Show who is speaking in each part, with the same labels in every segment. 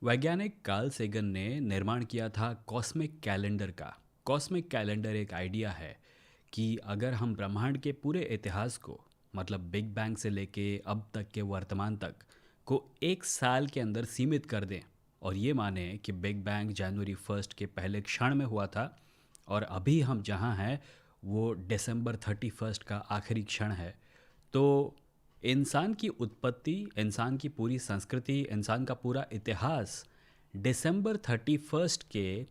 Speaker 1: वैज्ञानिक Carl Sagan ने निर्माण किया था कॉस्मिक कैलेंडर का। कॉस्मिक कैलेंडर एक आइडिया है कि अगर हम ब्रह्मांड के पूरे इतिहास को, मतलब बिग बैंग से लेके अब तक के वर्तमान तक को एक साल के अंदर सीमित कर दें और ये माने कि बिग बैंग जनवरी 1 के पहले क्षण में हुआ था और अभी हम जहाँ हैं वो December 31 का आखिरी क्षण है, तो इंसान की उत्पत्ति, इंसान की पूरी संस्कृति, इंसान का पूरा इतिहास December 31 के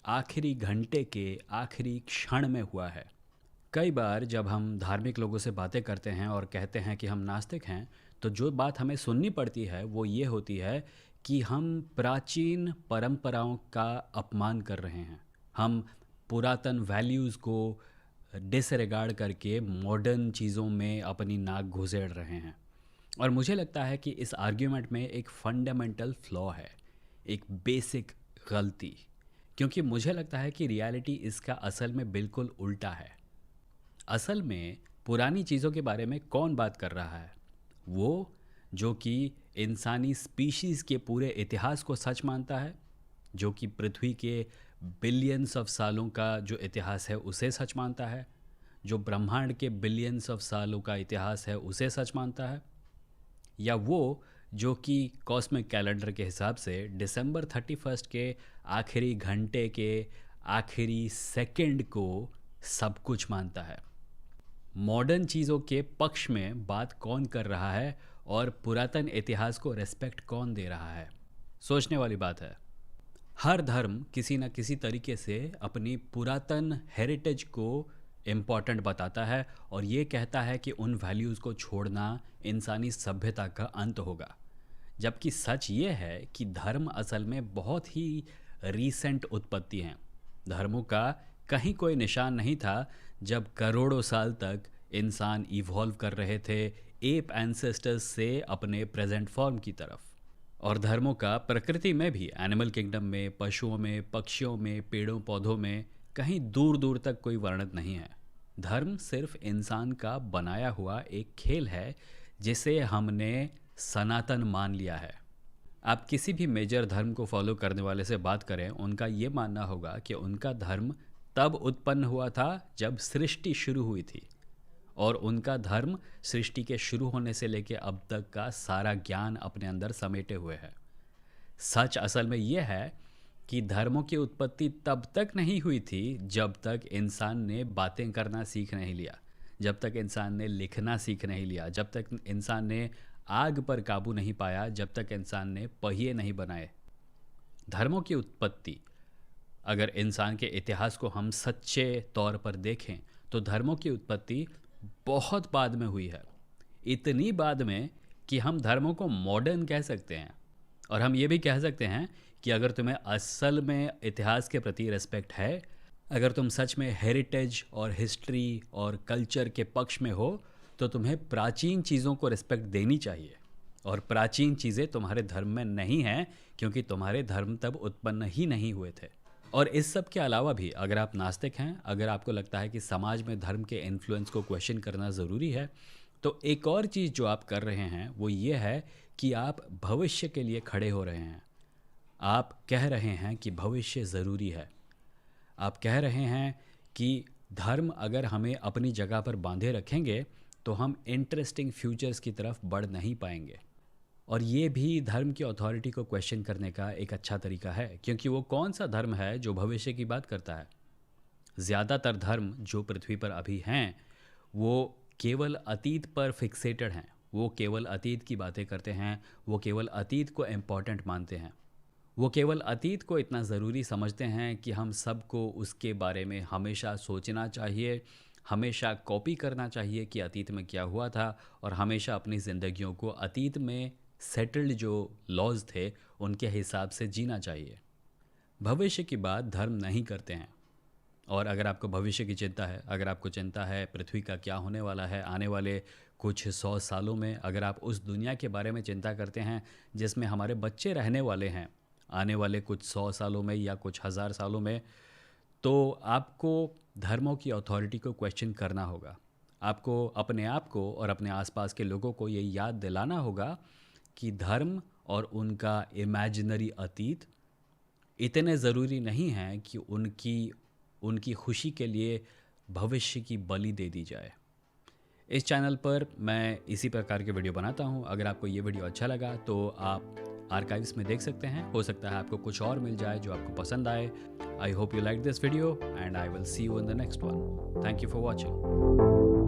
Speaker 1: आखिरी घंटे के आखिरी क्षण में हुआ है। कई बार जब हम धार्मिक लोगों से बातें करते हैं और कहते हैं कि हम नास्तिक हैं, तो जो बात हमें सुननी पड़ती है वो ये होती है कि हम प्राचीन परंपराओं का अपमान कर रहे हैं। हम पुरातन वैल्यूज़ को डिसरिगार्ड करके मॉडर्न चीज़ों में अपनी नाक घुसेड़ रहे हैं। और मुझे लगता है कि इस आर्ग्यूमेंट में एक फंडामेंटल फ्लॉ है, एक बेसिक गलती। क्योंकि मुझे लगता है कि रियलिटी इसका असल में बिल्कुल उल्टा है। असल में पुरानी चीज़ों के बारे में कौन बात कर रहा है? वो जो कि इंसानी स्पीशीज़ के पूरे इतिहास को सच मानता है, जो कि पृथ्वी के बिलियंस ऑफ सालों का जो इतिहास है उसे सच मानता है, जो ब्रह्मांड के बिलियंस ऑफ सालों का इतिहास है उसे सच मानता है, या वो जो कि कॉस्मिक कैलेंडर के हिसाब से December 31 के आखिरी घंटे के आखिरी सेकंड को सब कुछ मानता है। मॉडर्न चीज़ों के पक्ष में बात कौन कर रहा है और पुरातन इतिहास को रेस्पेक्ट कौन दे रहा है? सोचने वाली बात है। हर धर्म किसी न किसी तरीके से अपनी पुरातन हेरिटेज को इम्पॉर्टेंट बताता है और ये कहता है कि उन वैल्यूज़ को छोड़ना इंसानी सभ्यता का अंत होगा। जबकि सच ये है कि धर्म असल में बहुत ही रीसेंट उत्पत्ति हैं। धर्मों का कहीं कोई निशान नहीं था जब करोड़ों साल तक इंसान इवॉल्व कर रहे थे एप एंसेस्टर्स से अपने प्रेजेंट फॉर्म की तरफ। और धर्मों का प्रकृति में भी, एनिमल किंगडम में, पशुओं में, पक्षियों में, पेड़ों पौधों में कहीं दूर दूर तक कोई वर्णन नहीं है। धर्म सिर्फ इंसान का बनाया हुआ एक खेल है जिसे हमने सनातन मान लिया है। आप किसी भी मेजर धर्म को फॉलो करने वाले से बात करें, उनका ये मानना होगा कि उनका धर्म तब उत्पन्न हुआ था जब सृष्टि शुरू हुई थी और उनका धर्म सृष्टि के शुरू होने से लेकर अब तक का सारा ज्ञान अपने अंदर समेटे हुए है। सच असल में यह है कि धर्मों की उत्पत्ति तब तक नहीं हुई थी जब तक इंसान ने बातें करना सीख नहीं लिया, जब तक इंसान ने लिखना सीख नहीं लिया, जब तक इंसान ने आग पर काबू नहीं पाया, जब तक इंसान ने पहिए नहीं बनाए। धर्मों की उत्पत्ति, अगर इंसान के इतिहास को हम सच्चे तौर पर देखें, तो धर्मों की उत्पत्ति बहुत बाद में हुई है। इतनी बाद में कि हम धर्मों को मॉडर्न कह सकते हैं। और हम ये भी कह सकते हैं कि अगर तुम्हें असल में इतिहास के प्रति रिस्पेक्ट है, अगर तुम सच में हेरिटेज और हिस्ट्री और कल्चर के पक्ष में हो, तो तुम्हें प्राचीन चीज़ों को रिस्पेक्ट देनी चाहिए। और प्राचीन चीज़ें तुम्हारे धर्म में नहीं हैं क्योंकि तुम्हारे धर्म तब उत्पन्न ही नहीं हुए थे। और इस सब के अलावा भी अगर आप नास्तिक हैं, अगर आपको लगता है कि समाज में धर्म के इन्फ्लुएंस को क्वेश्चन करना ज़रूरी है, तो एक और चीज़ जो आप कर रहे हैं वो ये है कि आप भविष्य के लिए खड़े हो रहे हैं। आप कह रहे हैं कि भविष्य ज़रूरी है। आप कह रहे हैं कि धर्म अगर हमें अपनी जगह पर बांधे रखेंगे तो हम इंटरेस्टिंग फ्यूचर्स की तरफ बढ़ नहीं पाएंगे। और ये भी धर्म की अथॉरिटी को क्वेश्चन करने का एक अच्छा तरीका है, क्योंकि वो कौन सा धर्म है जो भविष्य की बात करता है? ज़्यादातर धर्म जो पृथ्वी पर अभी हैं वो केवल अतीत पर फिक्सेटेड हैं। वो केवल अतीत की बातें करते हैं, वो केवल अतीत को इम्पॉर्टेंट मानते हैं, वो केवल अतीत को इतना ज़रूरी समझते हैं कि हम सबको उसके बारे में हमेशा सोचना चाहिए, हमेशा कॉपी करना चाहिए कि अतीत में क्या हुआ था, और हमेशा अपनी ज़िंदगियों को अतीत में सेटल्ड जो लॉज थे उनके हिसाब से जीना चाहिए। भविष्य की बात धर्म नहीं करते हैं। और अगर आपको भविष्य की चिंता है, अगर आपको चिंता है पृथ्वी का क्या होने वाला है आने वाले कुछ 100 सालों में, अगर आप उस दुनिया के बारे में चिंता करते हैं जिसमें हमारे बच्चे रहने वाले हैं आने वाले कुछ 100 सालों में या कुछ 1000 सालों में, तो आपको धर्मों की अथॉरिटी को क्वेश्चन करना होगा। आपको अपने आप को और अपने आसपास के लोगों को ये याद दिलाना होगा कि धर्म और उनका इमेजिनरी अतीत इतने ज़रूरी नहीं हैं कि उनकी खुशी के लिए भविष्य की बलि दे दी जाए। इस चैनल पर मैं इसी प्रकार के वीडियो बनाता हूँ। अगर आपको ये वीडियो अच्छा लगा तो आप आर्काइव्स में देख सकते हैं, हो सकता है आपको कुछ और मिल जाए जो आपको पसंद आए। I hope you like this video and I will see you in the next one. Thank you for watching.